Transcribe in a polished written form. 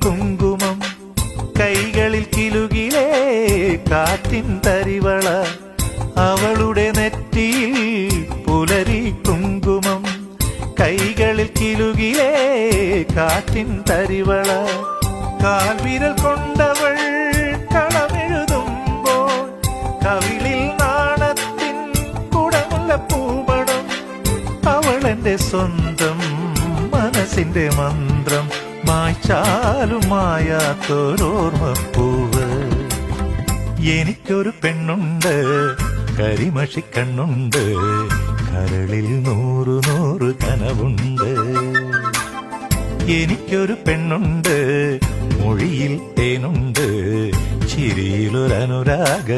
കുങ്കുമം കൈകളിൽ കിലുകിലേ കാറ്റിൻ തരിവള അവളുടെ നെറ്റിയിൽ പുലരി കുങ്കുമം കൈകളിൽ കിലുകിലേ കാറ്റിൻ തരിവള കാൽവിരൽ കൊണ്ടവൾ കളമെഴുതുമ്പോൾ കവിളിൽ നാണത്തിൻ കുടമുള്ള പൂപടം അവളെന്റെ സ്വന്തം മനസ്സിന്റെ മന്ത്രം മായ്ച്ചാലും മായാത്തൊരോർമ്മപ്പൂവ് എനിക്കൊരു പെണ്ണുണ്ട് കരിമഷിക്കണ്ണുണ്ട് കരളിൽ 100 കനവുണ്ട് എനിക്കൊരു പെണ്ണുണ്ട് മൊഴിയിൽ തേനുണ്ട് ചിരിയിലൊരനുരാഗ